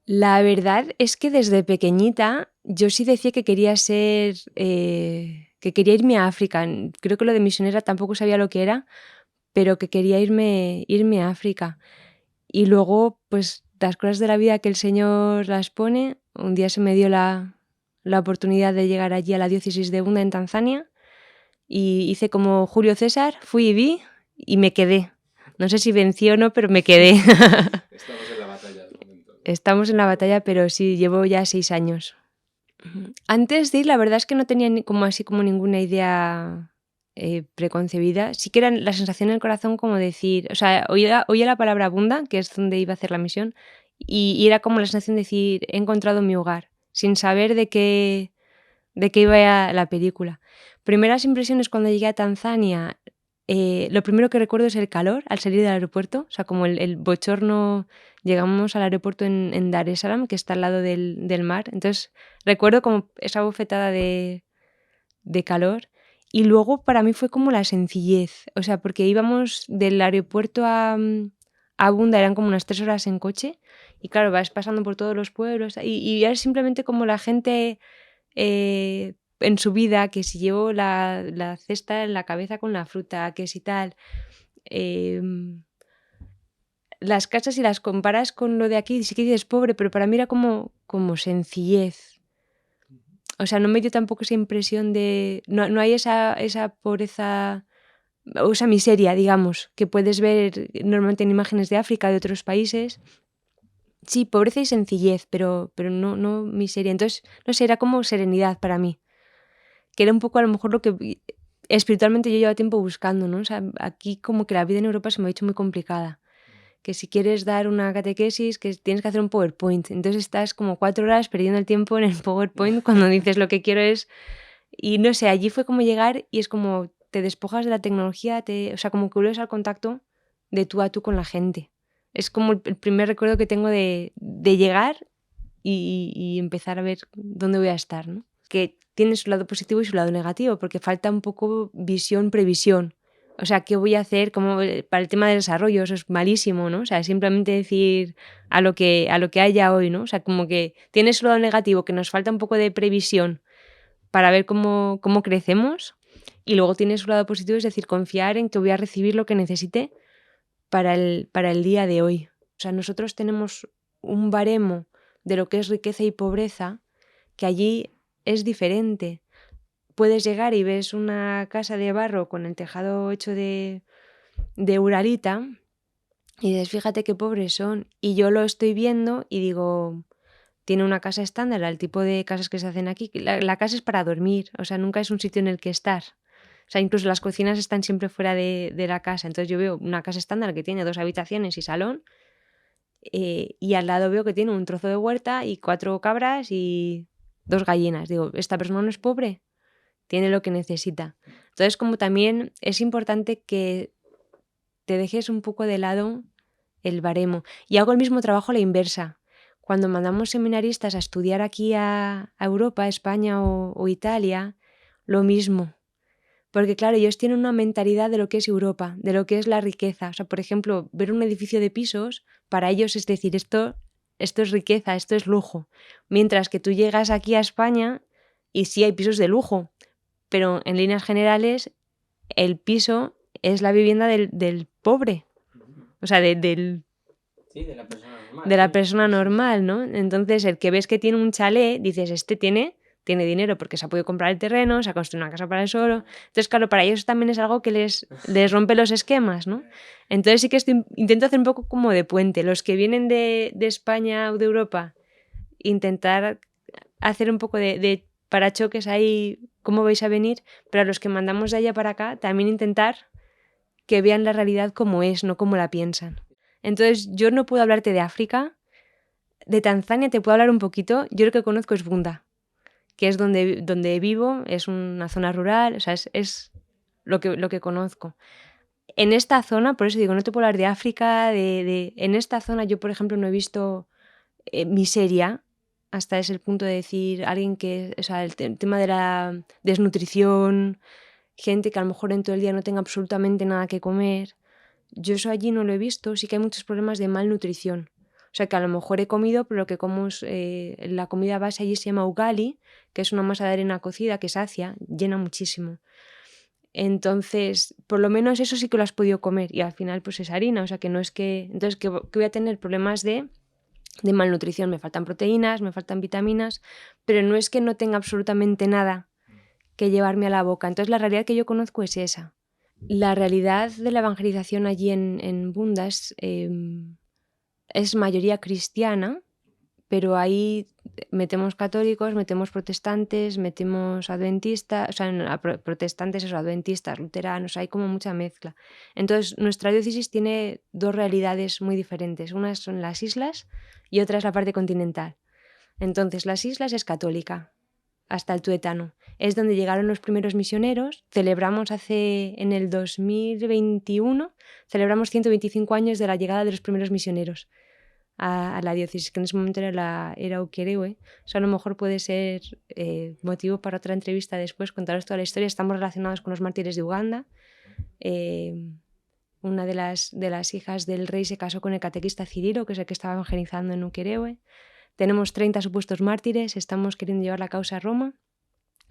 La verdad es que desde pequeñita yo sí decía que quería ser, que quería irme a África. Creo que lo de misionera tampoco sabía lo que era, pero que quería irme a África. Y luego, pues, las cosas de la vida que el Señor las pone, un día se me dio la oportunidad de llegar allí a la diócesis de Bunda en Tanzania y hice como Julio César, fui y vi y me quedé. No sé si vencí o no, pero me quedé. Estamos en la batalla de momento, ¿no? Estamos en la batalla, pero sí, llevo ya 6 años. Ujú. Antes de ir, la verdad es que no tenía ni como así como ninguna idea, preconcebida. Sí que era la sensación en el corazón como decir, o sea, oía la palabra Bunda, que es donde iba a hacer la misión, y era como la sensación de decir: "He encontrado mi hogar", sin saber de qué iba la película. Primeras impresiones cuando llegué a Tanzania, lo primero que recuerdo es el calor al salir del aeropuerto, o sea, como el bochorno. Llegamos al aeropuerto en Dar es Salaam, que está al lado del mar. Entonces, recuerdo como esa bofetada de calor. Y luego para mí fue como la sencillez, o sea, porque íbamos del aeropuerto a Bunda, eran como unas 3 horas en coche, y claro, vas pasando por todos los pueblos, y era simplemente como la gente en su vida, que si llevo la cesta en la cabeza con la fruta, que si tal. Em, las casas, si las comparas con lo de aquí, sí que dices pobre, pero para mí era como sencillez. O sea, no me dio tampoco esa impresión de. No hay esa pobreza o esa miseria, digamos, que puedes ver normalmente en imágenes de África, de otros países. Sí, pobreza y sencillez, pero no miseria. Entonces, no sé, era como serenidad para mí. Que era un poco a lo mejor lo que espiritualmente yo llevaba tiempo buscando, ¿no? O sea, aquí como que la vida en Europa se me ha hecho muy complicada. Que si quieres dar una catequesis, que tienes que hacer un PowerPoint. Entonces estás como 4 horas perdiendo el tiempo en el PowerPoint cuando dices lo que quiero es. Y no sé, allí fue como llegar y es como te despojas de la tecnología, o sea, como que vuelves al contacto de tú a tú con la gente. Es como el primer recuerdo que tengo de llegar y empezar a ver dónde voy a estar, ¿no? Que tiene su lado positivo y su lado negativo, porque falta un poco visión, previsión. O sea, ¿qué voy a hacer como para el tema del desarrollo? Eso es malísimo, ¿no? O sea, simplemente decir a lo que haya hoy, ¿no? O sea, como que tiene su lado negativo, que nos falta un poco de previsión para ver cómo crecemos, y luego tiene su lado positivo, es decir, confiar en que voy a recibir lo que necesite para el día de hoy. O sea, nosotros tenemos un baremo de lo que es riqueza y pobreza, que allí es diferente. Puedes llegar y ves una casa de barro con el tejado hecho de uralita y dices, fíjate qué pobres son. Y yo lo estoy viendo y digo, tiene una casa estándar, el tipo de casas que se hacen aquí. La casa es para dormir, o sea, nunca es un sitio en el que estar. O sea, incluso las cocinas están siempre fuera de la casa. Entonces yo veo una casa estándar que tiene 2 habitaciones y salón, y al lado veo que tiene un trozo de huerta y 4 cabras y 2 gallinas. Digo, ¿esta persona no es pobre? Tiene lo que necesita. Entonces, como también es importante que te dejes un poco de lado el baremo. Y hago el mismo trabajo a la inversa. Cuando mandamos seminaristas a estudiar aquí a Europa, España o Italia, lo mismo. Porque claro, ellos tienen una mentalidad de lo que es Europa, de lo que es la riqueza. O sea, por ejemplo, ver un edificio de pisos, para ellos es decir, esto es riqueza, esto es lujo. Mientras que tú llegas aquí a España y sí hay pisos de lujo, pero en líneas generales el piso es la vivienda del pobre, o sea, Sí, de la persona normal, de la sí. persona normal, ¿no? Entonces, el que ves que tiene un chalet, dices, este tiene dinero porque se ha podido comprar el terreno, se ha construido una casa para él solo. Entonces, claro, para ellos también es algo que les rompe los esquemas, ¿no? Entonces sí que intento hacer un poco como de puente. Los que vienen de España o de Europa, intentar hacer un poco de parachoques ahí, cómo vais a venir, pero a los que mandamos de allá para acá, también intentar que vean la realidad como es, no como la piensan. Entonces, yo no puedo hablarte de África. De Tanzania te puedo hablar un poquito. Yo lo que conozco es Bunda, que es donde vivo, es una zona rural, o sea, es lo que conozco. En esta zona, por eso digo, no te puedo hablar de África, en esta zona yo, por ejemplo, no he visto miseria, hasta ese punto de decir alguien que, o sea, el tema de la desnutrición, gente que a lo mejor en todo el día no tenga absolutamente nada que comer. Yo eso allí no lo he visto, sí que hay muchos problemas de malnutrición. O sea, que a lo mejor he comido, pero lo que como es, la comida base allí se llama ugali, que es una masa de arena cocida que sacia, llena muchísimo. Entonces, por lo menos eso sí que lo has podido comer y al final pues es harina, o sea que no es que... Entonces, que voy a tener problemas de malnutrición, me faltan proteínas, me faltan vitaminas, pero no es que no tenga absolutamente nada que llevarme a la boca. Entonces, la realidad que yo conozco es esa. La realidad de la evangelización allí en Bundas es mayoría cristiana, pero ahí metemos católicos, metemos protestantes, metemos adventistas, o sea, protestantes, eso, adventistas, luteranos, hay como mucha mezcla. Entonces, nuestra diócesis tiene dos realidades muy diferentes. Una son las islas y otra es la parte continental. Entonces, las islas es católica, hasta el tuétano. Es donde llegaron los primeros misioneros. Celebramos en el 2021, celebramos 125 años de la llegada de los primeros misioneros a la diócesis, que en ese momento era Ukerewe. O sea, a lo mejor puede ser motivo para otra entrevista después, contaros toda la historia. Estamos relacionados con los mártires de Uganda. Una de las hijas del rey se casó con el catequista Cirilo, que es el que estaba evangelizando en Ukerewe. Tenemos 30 supuestos mártires, estamos queriendo llevar la causa a Roma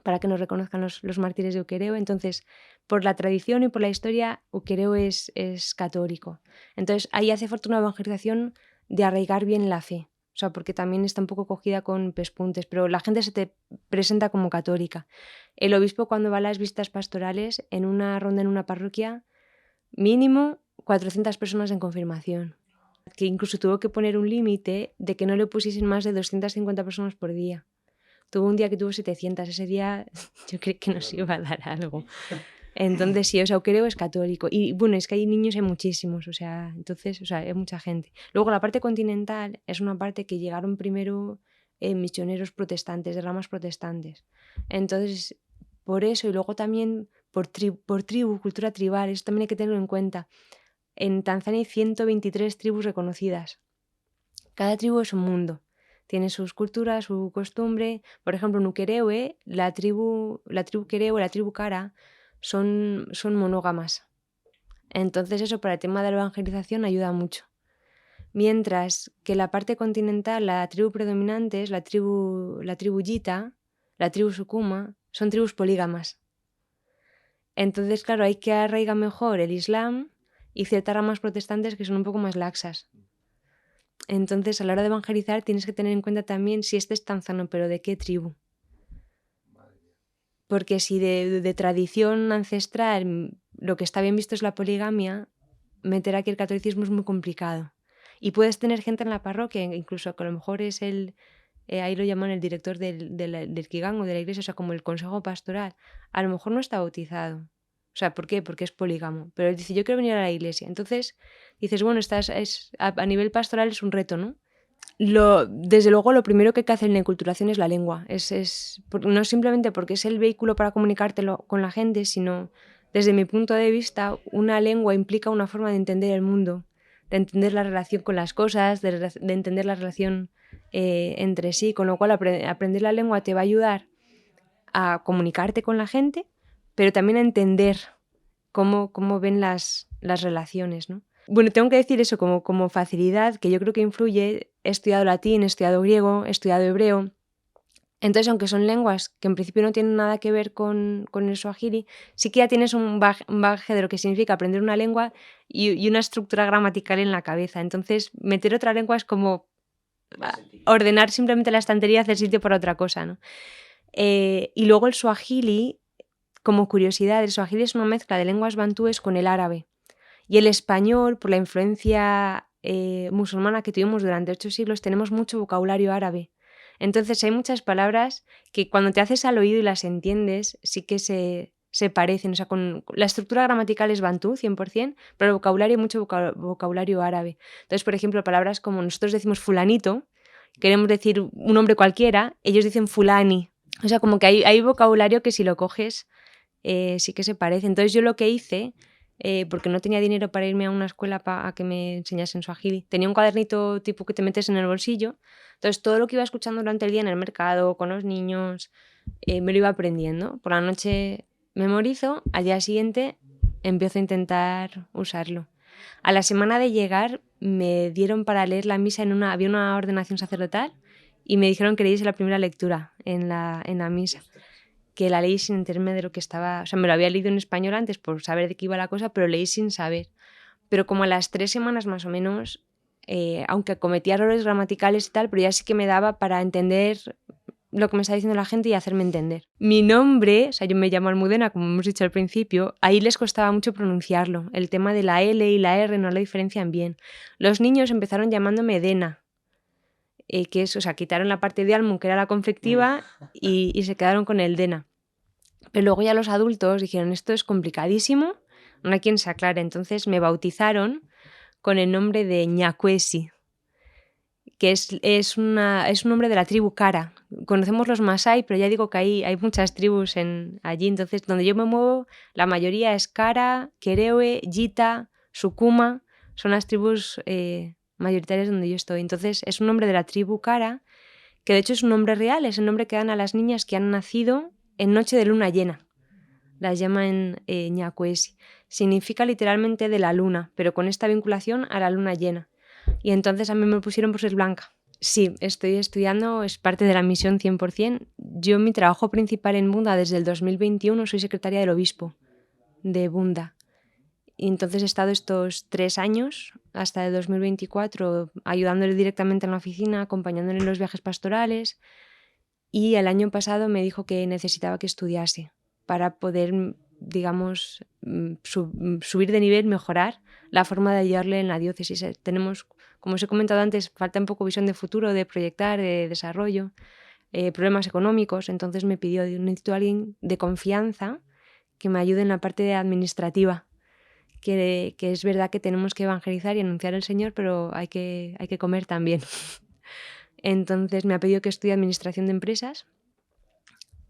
para que nos reconozcan los mártires de Ukerewe. Entonces, por la tradición y por la historia, Ukerewe es católico. Entonces, ahí hace falta una evangelización de arraigar bien la fe. O sea, porque también está un poco cogida con pespuntes, pero la gente se te presenta como católica. El obispo, cuando va a las visitas pastorales, en una ronda en una parroquia, mínimo 400 personas en confirmación. Que incluso tuvo que poner un límite de que no le pusiesen más de 250 personas por día. Tuvo un día que tuvo 700, ese día yo creo que nos iba a dar algo. Entonces sí, o sea, Ukerewe es católico. Y bueno, es que hay niños, hay muchísimos, o sea, entonces, o sea, hay mucha gente. Luego la parte continental es una parte que llegaron primero misioneros protestantes, de ramas protestantes. Entonces, por eso, y luego también por tribu, cultura tribal, eso también hay que tenerlo en cuenta. En Tanzania hay 123 tribus reconocidas. Cada tribu es un mundo. Tiene sus culturas, su costumbre. Por ejemplo, en Ukerewe, la tribu Ukerewe, la tribu Kara, son monógamas. Entonces eso para el tema de la evangelización ayuda mucho. Mientras que la parte continental, la tribu predominante es la tribu Yita, la tribu Sukuma, son tribus polígamas. Entonces, claro, hay que arraigar mejor el Islam y ciertas ramas protestantes que son un poco más laxas. Entonces, a la hora de evangelizar tienes que tener en cuenta también si este es tanzano, pero ¿de qué tribu? Porque si de tradición ancestral lo que está bien visto es la poligamia, meter aquí el catolicismo es muy complicado. Y puedes tener gente en la parroquia, incluso que a lo mejor es ahí lo llaman el director del Kigang o de la iglesia, o sea, como el consejo pastoral. A lo mejor no está bautizado. O sea, ¿por qué? Porque es polígamo. Pero él dice, yo quiero venir a la iglesia. Entonces dices, bueno, a nivel pastoral es un reto, ¿no? Desde luego, lo primero que hay que hacer en la enculturación es la lengua. No simplemente porque es el vehículo para comunicártelo con la gente, sino, desde mi punto de vista, una lengua implica una forma de entender el mundo, de entender la relación con las cosas, de entender la relación entre sí, con lo cual aprender la lengua te va a ayudar a comunicarte con la gente, pero también a entender cómo ven las relaciones, ¿no? Bueno, tengo que decir eso como facilidad, que yo creo que influye. He estudiado latín, he estudiado griego, he estudiado hebreo. Entonces, aunque son lenguas que en principio no tienen nada que ver con el swahili, sí que ya tienes un bagaje de lo que significa aprender una lengua y una estructura gramatical en la cabeza. Entonces, meter otra lengua es como ordenar simplemente la estantería y hacer sitio para otra cosa, ¿no? Y luego el swahili, como curiosidad, el swahili es una mezcla de lenguas bantúes con el árabe. Y el español, por la influencia musulmana que tuvimos durante 8 siglos, tenemos mucho vocabulario árabe. Entonces hay muchas palabras que cuando te haces al oído y las entiendes, sí que se parecen. O sea, la estructura gramatical es bantú, 100%, pero el vocabulario hay mucho vocabulario árabe. Entonces, por ejemplo, palabras como nosotros decimos fulanito, queremos decir un hombre cualquiera, ellos dicen fulani. O sea, como que hay vocabulario que si lo coges sí que se parece. Entonces yo lo que hice, porque no tenía dinero para irme a una escuela a que me enseñasen swahili, tenía un cuadernito tipo que te metes en el bolsillo. Entonces todo lo que iba escuchando durante el día en el mercado, con los niños, me lo iba aprendiendo. Por la noche memorizo, al día siguiente empiezo a intentar usarlo. A la semana de llegar me dieron para leer la misa había una ordenación sacerdotal y me dijeron que leyese la primera lectura en la misa, que la leí sin enterarme de lo que estaba, o sea, me lo había leído en español antes por saber de qué iba la cosa, pero leí sin saber. Pero como a las 3 semanas más o menos, aunque cometía errores gramaticales y tal, pero ya sí que me daba para entender lo que me está diciendo la gente y hacerme entender. Mi nombre, o sea, yo me llamo Almudena, como hemos dicho al principio, ahí les costaba mucho pronunciarlo. El tema de la L y la R no lo diferencian bien. Los niños empezaron llamándome Dena, que es, o sea, quitaron la parte de Almu, que era la conflictiva, y se quedaron con el Dena. Pero luego ya los adultos dijeron, esto es complicadísimo, no hay quien se aclare. Entonces me bautizaron con el nombre de Ñacuesi, que es un nombre de la tribu Kara. Conocemos los Masái, pero ya digo que hay muchas tribus allí. Entonces, donde yo me muevo, la mayoría es Kara, Kerewe, Yita, Sukuma. Son las tribus mayoritarias donde yo estoy. Entonces, es un nombre de la tribu Kara, que de hecho es un nombre real, es el nombre que dan a las niñas que han nacido en noche de luna llena. Las llaman Ñacuesi. Significa literalmente de la luna, pero con esta vinculación a la luna llena. Y entonces a mí me pusieron por ser blanca. Sí, estoy estudiando, es parte de la misión 100%. Yo mi trabajo principal en Bunda desde el 2021 soy secretaria del obispo de Bunda. Y entonces he estado estos 3 años, hasta el 2024, ayudándole directamente en la oficina, acompañándole en los viajes pastorales. Y el año pasado me dijo que necesitaba que estudiase para poder, digamos, subir de nivel, mejorar la forma de ayudarle en la diócesis. Tenemos, como os he comentado antes, falta un poco visión de futuro, de proyectar, de desarrollo, problemas económicos. Entonces me pidió, necesito a alguien de confianza que me ayude en la parte administrativa, que es verdad que tenemos que evangelizar y anunciar al Señor, pero hay que comer también. Entonces me ha pedido que estudie administración de empresas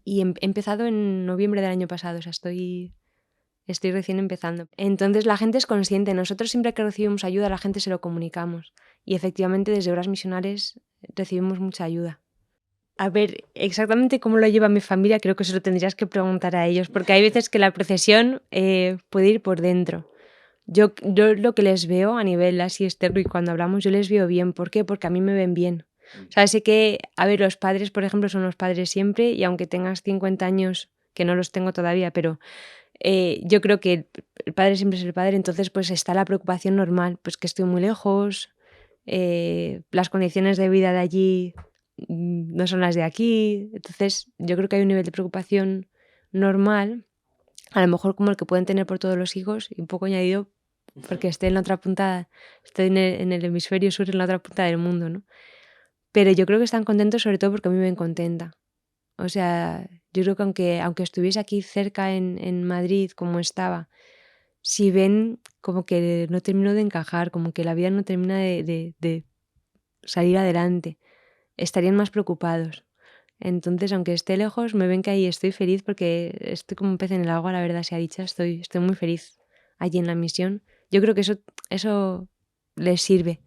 y he empezado en noviembre del año pasado, o sea, estoy recién empezando. Entonces la gente es consciente, nosotros siempre que recibimos ayuda a la gente se lo comunicamos y efectivamente desde Obras Misionales recibimos mucha ayuda. A ver, exactamente cómo lo lleva mi familia creo que se lo tendrías que preguntar a ellos, porque hay veces que la procesión puede ir por dentro. Yo lo que les veo a nivel así externo y cuando hablamos yo les veo bien. ¿Por qué? Porque a mí me ven bien. O sea, sé que, a ver, los padres, por ejemplo, son los padres siempre y aunque tengas 50 años, que no los tengo todavía, pero yo creo que el padre siempre es el padre, entonces pues está la preocupación normal, pues que estoy muy lejos, las condiciones de vida de allí no son las de aquí, entonces yo creo que hay un nivel de preocupación normal, a lo mejor como el que pueden tener por todos los hijos y un poco añadido porque estoy en la otra punta, estoy en el hemisferio sur, en la otra punta del mundo, ¿no? Pero yo creo que están contentos sobre todo porque a mí me ven contenta. O sea, yo creo que aunque estuviese aquí cerca en Madrid como estaba, si ven como que no termino de encajar, como que la vida no termina de salir adelante, estarían más preocupados. Entonces, aunque esté lejos, me ven que ahí estoy feliz porque estoy como un pez en el agua, la verdad sea dicha, estoy muy feliz allí en la misión. Yo creo que eso les sirve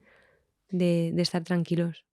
de estar tranquilos.